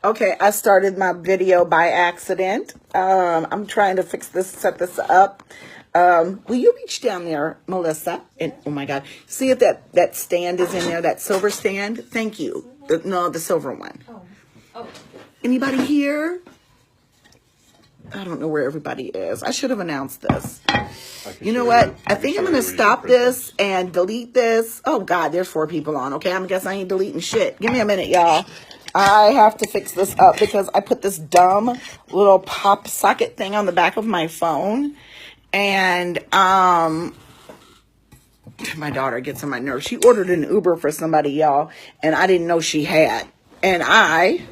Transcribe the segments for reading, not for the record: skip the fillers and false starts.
Okay, I started my video by accident. I'm trying to set this up. Will you reach down there, Melissa? And oh my God, see if that stand is in there, that silver stand? Thank you. The silver one. Oh. Anybody here? I don't know where everybody is. I should have announced this. You know what? I think I'm going to stop this and delete this. Oh God, there's 4 people on. Okay, I guess I ain't deleting shit. Give me a minute, y'all. I have to fix this up because I put this dumb little pop socket thing on the back of my phone. And my daughter gets on my nerves. She ordered an Uber for somebody, y'all, and I didn't know she had. And I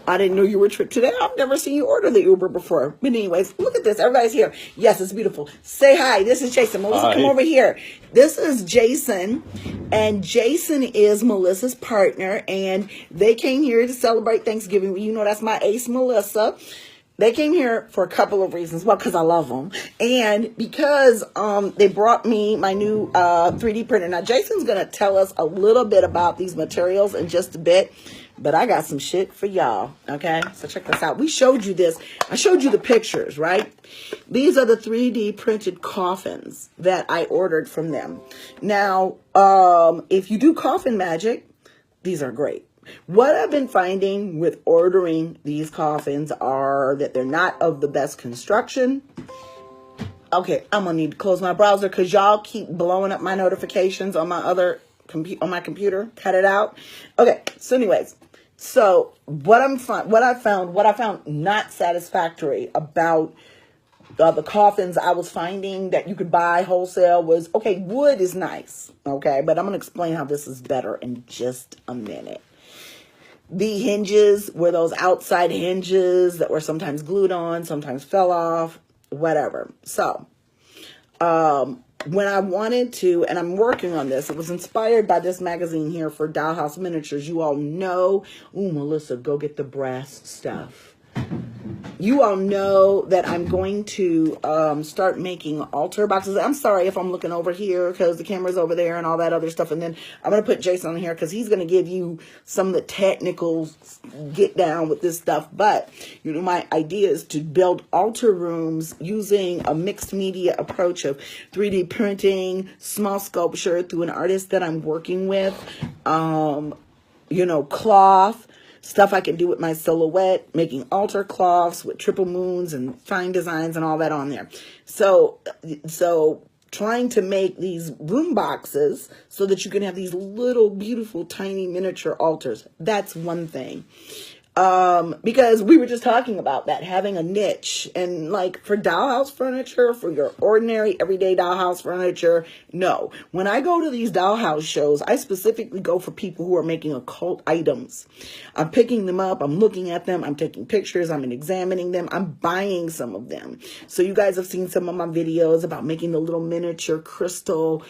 didn't know you were tripped today. I've never seen you order the Uber before. But anyways, look at this. Everybody's here. Yes, it's beautiful. Say hi. This is Jason. Melissa, hi. Come over here. This is Jason. And Jason is Melissa's partner. And they came here to celebrate Thanksgiving. You know, that's my ace, Melissa. They came here for a couple of reasons. Well, because I love them. And because they brought me my new 3D printer. Now, Jason's going to tell us a little bit about these materials in just a bit. But I got some shit for y'all, okay? So check this out. We showed you this. I showed you the pictures, right? These are the 3D printed coffins that I ordered from them. Now, if you do coffin magic, these are great. What I've been finding with ordering these coffins are that they're not of the best construction. Okay, I'm going to need to close my browser because y'all keep blowing up my notifications on my other computer. Cut it out. Okay, so anyways. So what I found not satisfactory about the coffins I was finding that you could buy wholesale was, okay, wood is nice, okay, but I'm going to explain how this is better in just a minute. The hinges were those outside hinges that were sometimes glued on, sometimes fell off, whatever. So, when I wanted to, and I'm working on this, it was inspired by this magazine here for Dollhouse Miniatures. You all know, ooh, Melissa, go get the brass stuff. You all know that I'm going to start making altar boxes. I'm sorry if I'm looking over here because the camera's over there and all that other stuff. And then I'm going to put Jason on here because he's going to give you some of the technical get down with this stuff. But, you know, my idea is to build altar rooms using a mixed media approach of 3D printing, small sculpture through an artist that I'm working with, you know, cloth. Stuff I can do with my silhouette, making altar cloths with triple moons and fine designs and all that on there. So trying to make these room boxes so that you can have these little beautiful tiny miniature altars. That's one thing. Because we were just talking about that, having a niche, and like for dollhouse furniture, for your ordinary everyday dollhouse furniture, no. When I go to these dollhouse shows, I specifically go for people who are making occult items. I'm picking them up, I'm looking at them, I'm taking pictures, I'm examining them, I'm buying some of them. So you guys have seen some of my videos about making the little miniature crystal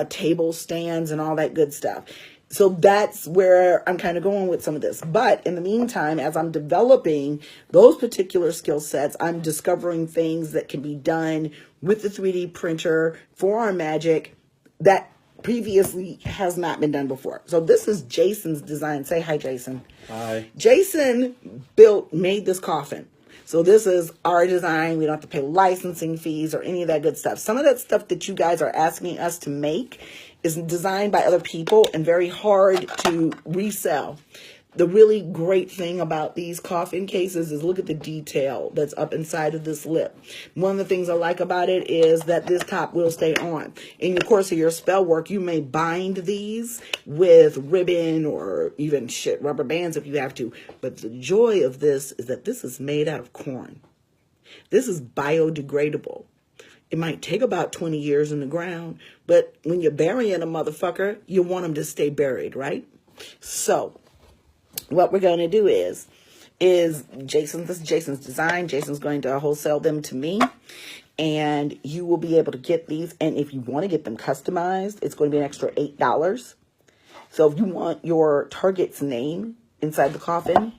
table stands and all that good stuff. So that's where I'm kind of going with some of this. But in the meantime, as I'm developing those particular skill sets, I'm discovering things that can be done with the 3D printer for our magic that previously has not been done before. So this is Jason's design. Say hi, Jason. Hi. Jason made this coffin. So this is our design. We don't have to pay licensing fees or any of that good stuff. Some of that stuff that you guys are asking us to make is designed by other people and very hard to resell. The really great thing about these coffin cases is look at the detail that's up inside of this lip. One of the things I like about it is that this top will stay on. In the course of your spell work, you may bind these with ribbon or even rubber bands if you have to. But the joy of this is that this is made out of corn. This is biodegradable. It might take about 20 years in the ground, but when you're burying a motherfucker, you want them to stay buried, right? So what we're going to do is this is Jason's design. Jason's going to wholesale them to me, and you will be able to get these. And if you want to get them customized, it's going to be an extra $8. So if you want your target's name inside the coffin,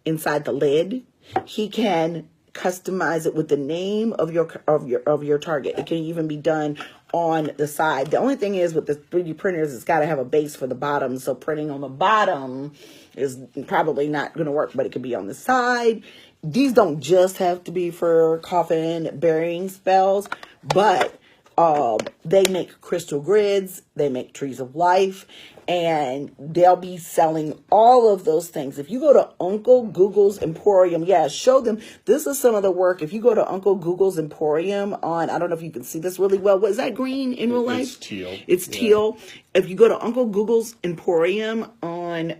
inside the lid, he can customize it with the name of your target. It can even be done on the side. The only thing is with the 3D printers, it's got to have a base for the bottom. So printing on the bottom is probably not going to work, but it could be on the side. These don't just have to be for coffin burying spells, but they make crystal grids, they make trees of life, and they'll be selling all of those things. If you go to Uncle Google's Emporium, show them. This is some of the work. If you go to Uncle Google's Emporium on, I don't know if you can see this really well. What is that green in real life? It's teal. It's teal. If you go to Uncle Google's Emporium on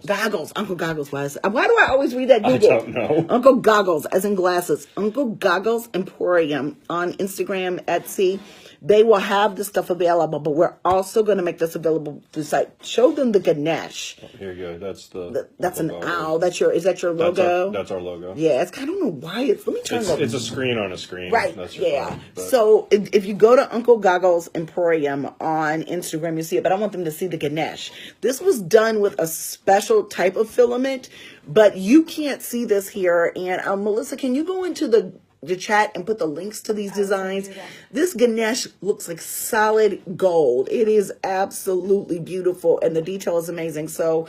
Goggles, Uncle Goggles. Why do I always read that Google? I don't know. Uncle Goggles, as in glasses. Uncle Goggles Emporium on Instagram, Etsy. They will have the stuff available, but we're also going to make this available to the site. Show them the Ganesh. Oh, here you go. That's an owl. Is that your logo? That's our logo. Yeah, I don't know why let me turn It's a screen on a screen. Right. That's your phone, So if you go to Uncle Goggles Emporium on Instagram, you see it, but I want them to see the Ganesh. This was done with a special type of filament, but you can't see this here. And Melissa, can you go into the chat and put the links to these designs? This Ganesh looks like solid gold. It is absolutely beautiful, and the detail is amazing. So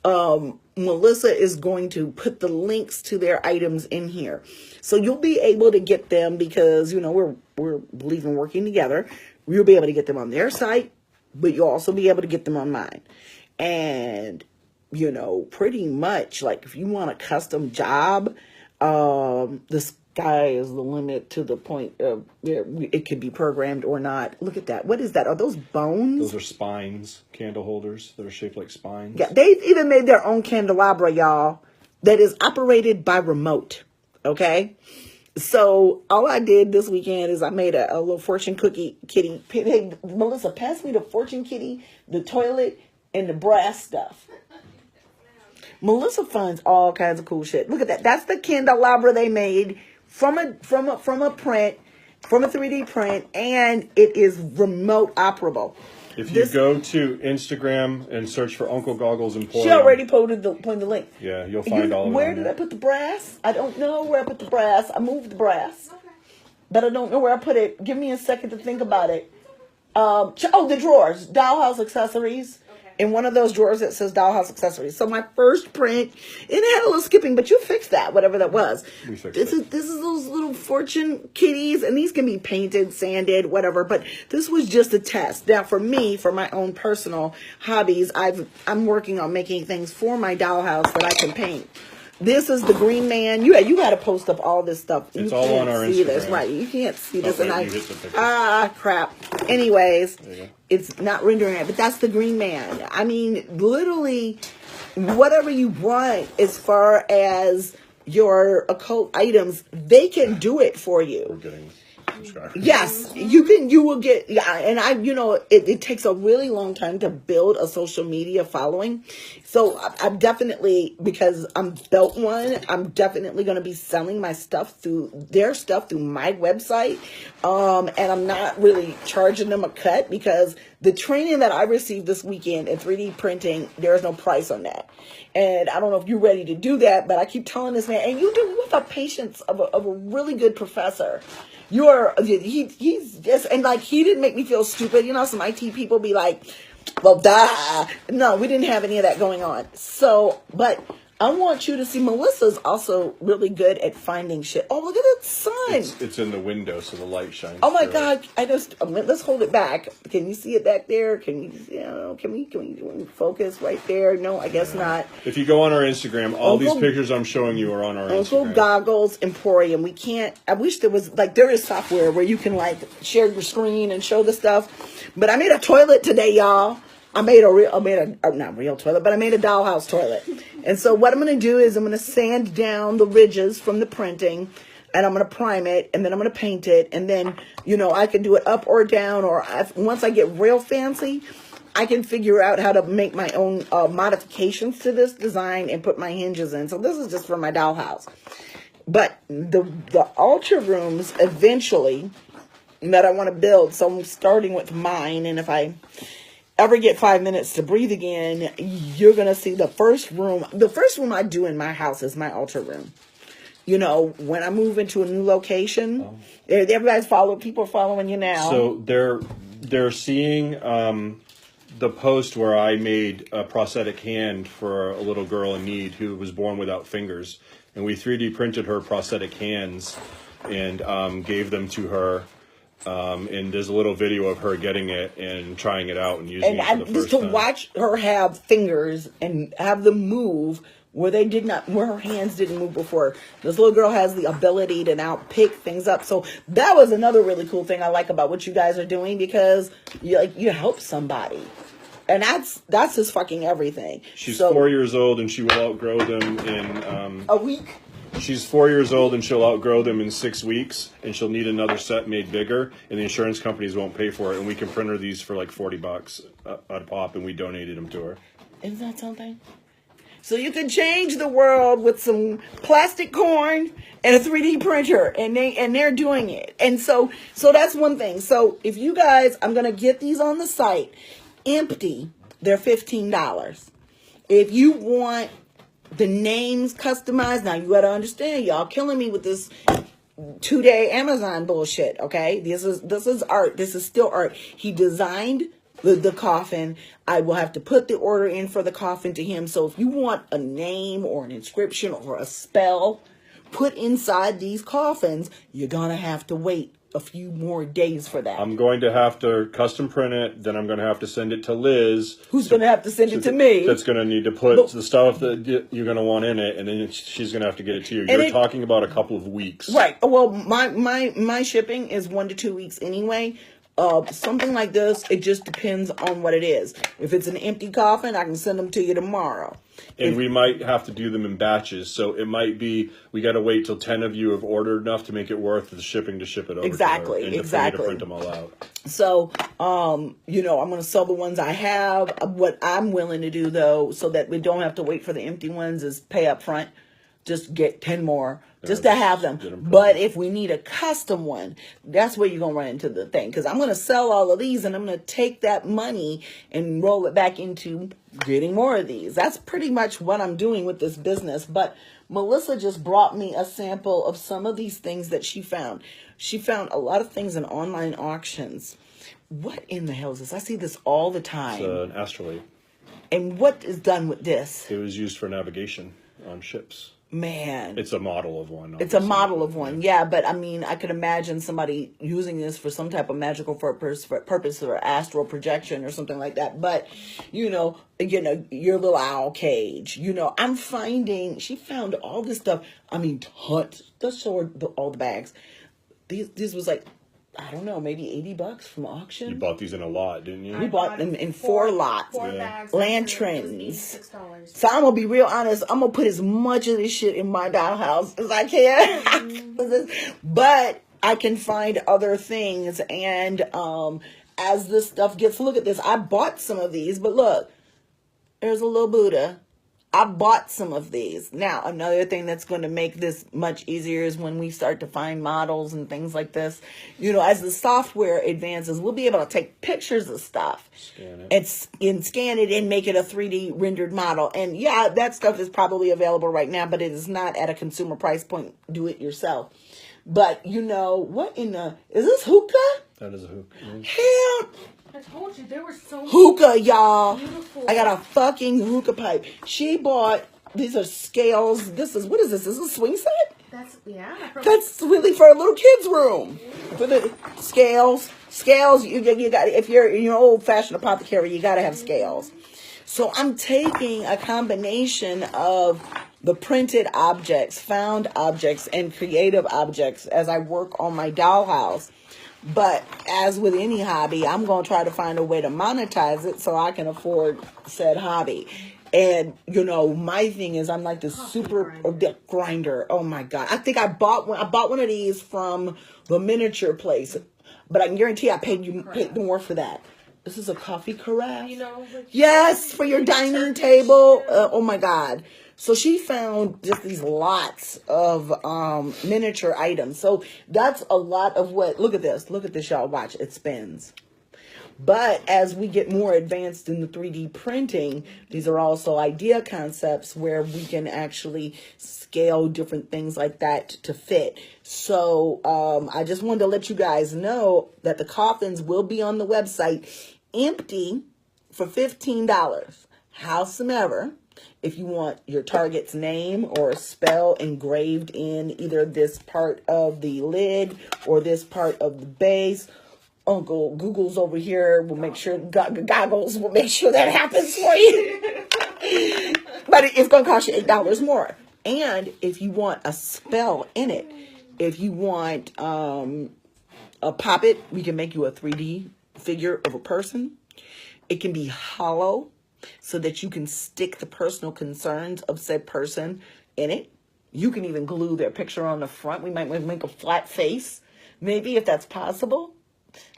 Melissa is going to put the links to their items in here, so you'll be able to get them, because we're believe in working together. You'll be able to get them on their site, but you'll also be able to get them on mine. And pretty much, like, if you want a custom job, this sky is the limit, to the point of it could be programmed or not. Look at that. What is that? Are those bones? Those are spines, candle holders that are shaped like spines. Yeah, they've even made their own candelabra, y'all, that is operated by remote. Okay? So all I did this weekend is I made a little fortune cookie kitty. Hey, Melissa, pass me the fortune kitty, the toilet, and the brass stuff. Melissa finds all kinds of cool shit. Look at that. That's the candelabra they made from a print, from a 3D print, and it is remote operable. If you go to Instagram and search for Uncle Goggles Emporium, she already pointed the link. Yeah, you'll find all of them. Where did I put the brass? I don't know where I put the brass. I moved the brass, but I don't know where I put it. Give me a second to think about it. The drawers, dollhouse accessories. In one of those drawers that says dollhouse accessories. So my first print, it had a little skipping, but you fixed that, whatever that was. We fixed this it. This is those little fortune kitties, and these can be painted, sanded, whatever. But this was just a test. Now, for me, for my own personal hobbies, I'm working on making things for my dollhouse that I can paint. This is the Green Man. You got to post up all this stuff. It's all on our Instagram. This, right? You can't see this, crap. Anyways, it's not rendering it, but that's the Green Man. I mean, literally, whatever you want as far as your occult items, they can do it for you. We're getting subscribers. Yes, you will get, and it takes a really long time to build a social media following. So I'm definitely, because I'm built one, I'm definitely going to be selling my stuff through my website. And I'm not really charging them a cut, because the training that I received this weekend in 3D printing, there is no price on that. And I don't know if you're ready to do that, but I keep telling this man, and you have the patience of a really good professor. He's just, and like, he didn't make me feel stupid. Some IT people be like, well, duh. No, we didn't have any of that going on. So, but I want you to see, Melissa's also really good at finding shit. Oh, look at that sun. It's in the window, so the light shines. Oh my God! Let's hold it back. Can you see it back there? Can we focus right there? No, I guess not. If you go on our Instagram, all these pictures I'm showing you are on our Instagram. Uncle Goggles Emporium. We can't. I wish there was, like, there is software where you can, like, share your screen and show the stuff. But I made a toilet today, y'all. I made not real toilet, but I made a dollhouse toilet. And so what I'm going to do is I'm going to sand down the ridges from the printing, and I'm going to prime it, and then I'm going to paint it. And then, I can do it up or down, or once I get real fancy, I can figure out how to make my own modifications to this design and put my hinges in. So this is just for my dollhouse. But the altar rooms eventually that I want to build, so I'm starting with mine, and if I ever get 5 minutes to breathe again, you're going to see the first room. The first room I do in my house is my altar room. you know, when I move into a new location, people are following you now. So they're seeing the post where I made a prosthetic hand for a little girl in need who was born without fingers, and we 3D printed her prosthetic hands and gave them to her. And there's a little video of her getting it and trying it out and using it for the first just to time. watch her have fingers and have them move where her hands didn't move before. This little girl has the ability to now pick things up. So that was another really cool thing I like about what you guys are doing, because you help somebody. And that's just fucking everything. She's 4 years old and she will outgrow them in a week. She's 4 years old and she'll outgrow them in 6 weeks, and she'll need another set made bigger, and the insurance companies won't pay for it, and we can print her these for like $40 a pop, and we donated them to her. Isn't that something? So you can change the world with some plastic corn and a 3D printer, and they're doing it. And so that's one thing. So if you guys, I'm gonna get these on the site empty. They're $15. If you want the names customized, now you gotta understand, y'all killing me with this 2-day Amazon bullshit. Okay, this is art. This is still art. He designed the coffin. I will have to put the order in for the coffin to him. So if you want a name or an inscription or a spell put inside these coffins, you're gonna have to wait a few more days for that. I'm going to have to custom print it. Then I'm going to have to send it to Liz. Who's going to have to send it to me? That's going to need to put the stuff that you're going to want in it, and then she's going to have to get it to you. You're talking about a couple of weeks. Right. Well, my shipping is 1 to 2 weeks anyway. Something like this, it just depends on what it is. If it's an empty coffin, I can send them to you tomorrow. And we might have to do them in batches. So it might be we got to wait till 10 of you have ordered enough to make it worth the shipping to ship it over. Exactly. To her, and exactly. to print them all out. So, you know, I'm going to sell the ones I have. What I'm willing to do, though, so that we don't have to wait for the empty ones, is pay up front. Just get 10 more just to have them. But if we need a custom one, that's where you're going to run into the thing. Because I'm going to sell all of these, and I'm going to take that money and roll it back into getting more of these. That's pretty much what I'm doing with this business. But Melissa just brought me a sample of some of these things that she found. She found a lot of things in online auctions. What in the hell is this? I see this all the time. It's an astrolabe. And what is done with this? It was used for navigation on ships. Man. It's a model of one. It's a model of one, yeah. But I mean, I could imagine somebody using this for some type of magical purpose or astral projection or something like that. But, you know, your little owl cage. You know, I'm finding, she found all this stuff. I mean, tons. Let's show her all the bags. This was like, I don't know, maybe $80 from auction. You bought these in a lot, didn't you? We bought them in 4 lots. 4 bags. Lanterns. $86. So I'm going to be real honest. I'm going to put as much of this shit in my dollhouse as I can. But I can find other things. And as this stuff gets, look at this. I bought some of these. But look, there's a little Buddha. I bought some of these. Now, another thing that's going to make this much easier is when we start to find models and things like this. You know, as the software advances, we'll be able to take pictures of stuff and scan it and make it a 3D rendered model. And yeah, that stuff is probably available right now, but it is not at a consumer price point. Do it yourself. But, you know, what in the... Is this hookah? That is a hookah. Hell... I told you, there were so hookah, y'all. Beautiful. I got a fucking hookah pipe. She bought, these are scales. What is this? Is this a swing set? That's Really for a little kid's room. For the scales, you got, if you're in your old fashioned apothecary, you got to have scales. So I'm taking a combination of the printed objects, found objects, and creative objects as I work on my dollhouse. But as with any hobby, I'm going to try to find a way to monetize it so I can afford said hobby. And, you know, my thing is I'm like the super grinder. Oh, my God. I think I bought one of these from the miniature place. But I can guarantee I paid more for that. This is a coffee carafe. You know, yes, for your dining table. Oh, my God. So she found just these lots of miniature items. So that's a lot of what, look at this, y'all, watch, it spins. But as we get more advanced in the 3D printing, these are also idea concepts where we can actually scale different things like that to fit. So I just wanted to let you guys know that the coffins will be on the website empty for $15. Howsoever, if you want your target's name or a spell engraved in either this part of the lid or this part of the base, Uncle Google's over here will make sure, Goggles will make sure that happens for you. But it's going to cost you $8 more. And if you want a spell in it, if you want a puppet, we can make you a 3D figure of a person. It can be hollow so that you can stick the personal concerns of said person in it. You can even glue their picture on the front. We might make a flat face, maybe, if that's possible.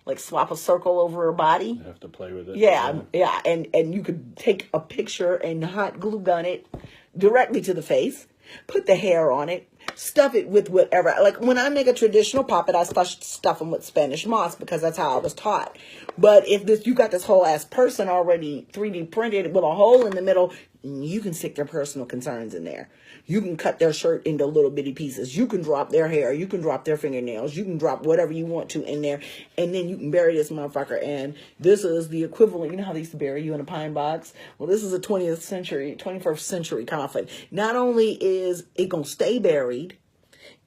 Like swap a circle over her body. You have to play with it. Yeah. And you could take a picture and hot glue gun it directly to the face. Put the hair on it. Stuff it with whatever. Like when I make a traditional puppet, I stuff them with Spanish moss because that's how I was taught. But if you got this whole ass person already 3D printed with a hole in the middle, you can stick their personal concerns in there. You can cut their shirt into little bitty pieces. You can drop their hair. You can drop their fingernails. You can drop whatever you want to in there. And then you can bury this motherfucker. And this is the equivalent. You know how they used to bury you in a pine box? Well, this is a 21st century coffin. Not only is it going to stay buried,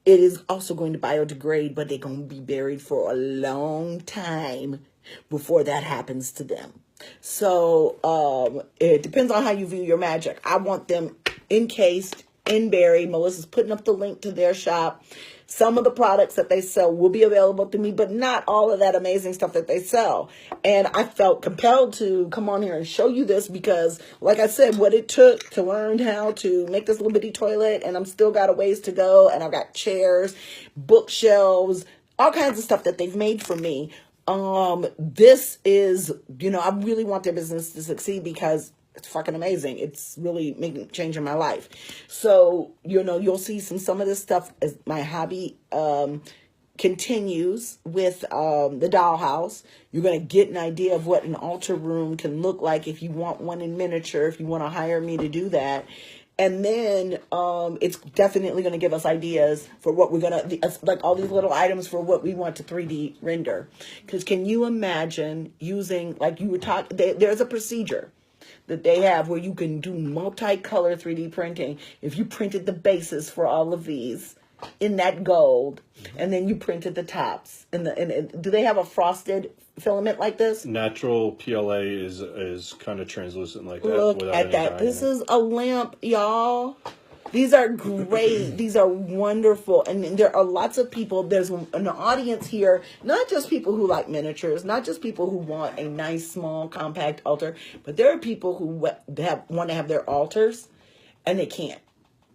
it is also going to biodegrade, but they're going to be buried for a long time before that happens to them. So it depends on how you view your magic. I want them encased, in buried. Melissa's putting up the link to their shop. Some of the products that they sell will be available to me, but not all of that amazing stuff that they sell. And I felt compelled to come on here and show you this because, like I said, what it took to learn how to make this little bitty toilet, and I'm still got a ways to go, and I've got chairs, bookshelves, all kinds of stuff that they've made for me. This is, I really want their business to succeed because it's fucking amazing. It's really changing my life. So, you'll see some of this stuff as my hobby continues with the dollhouse. You're going to get an idea of what an altar room can look like if you want one in miniature, if you want to hire me to do that. And then it's definitely going to give us ideas for what we're going to, like all these little items for what we want to 3D render. Because can you imagine using, like you were talking, there's a procedure that they have where you can do multicolor 3D printing. If you printed the bases for all of these in that gold, and then you printed the tops, and do they have a frosted filament like this? Natural PLA is kind of translucent like that. Look at that. This is a lamp, y'all. These are great. These are wonderful. And there are lots of people. There's an audience here, not just people who like miniatures, not just people who want a nice, small, compact altar, but there are people who want to have their altars and they can't.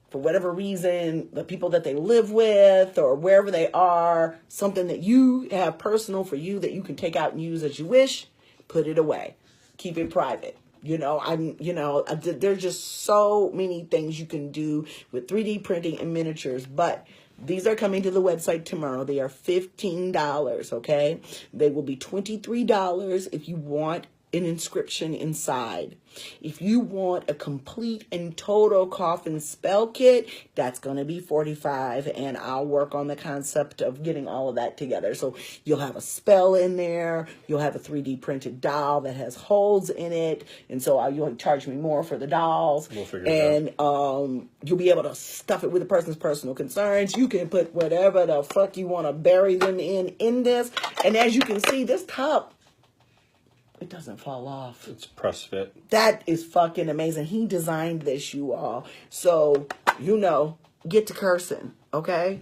For whatever reason, the people that they live with or wherever they are, something that you have personal for you that you can take out and use as you wish, put it away. Keep it private. There's just so many things you can do with 3D printing and miniatures, but these are coming to the website tomorrow. They are $15, okay? They will be $23 if you want an inscription inside. If you want a complete and total coffin spell kit, that's going to be $45, and I'll work on the concept of getting all of that together. So you'll have a spell in there, you'll have a 3D printed doll that has holes in it, and so you'll charge me more for the dolls. We'll figure it out. And you'll be able to stuff it with a person's personal concerns. You can put whatever the fuck you want to bury them in this. And as you can see, this top, it doesn't fall off. It's press fit. That is fucking amazing. He designed this, you all. So, get to cursing, okay?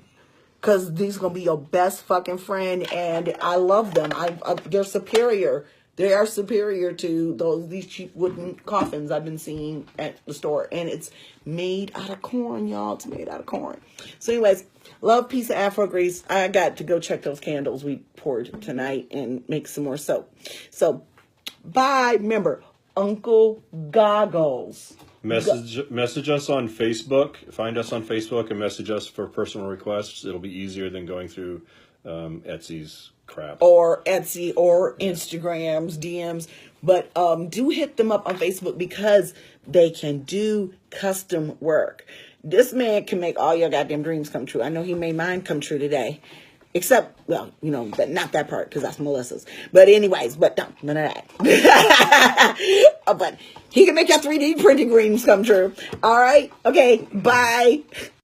Because these are going to be your best fucking friend, and I love them. They're superior. They are superior to these cheap wooden coffins I've been seeing at the store. And it's made out of corn, y'all. It's made out of corn. So anyways, love, peace, of Afro grease. I got to go check those candles we poured tonight and make some more soap. So, bye. Remember, Uncle Goggles. Message us on Facebook. Find us on Facebook and message us for personal requests. It'll be easier than going through Etsy's crap. or Etsy or Instagrams, DMs. But do hit them up on Facebook because they can do custom work. This man can make all your goddamn dreams come true. I know he made mine come true today. Except, well, you know, not that part because that's Melissa's. But anyways, but no, none of that. But he can make your 3D printing dreams come true. All right. Okay. Bye.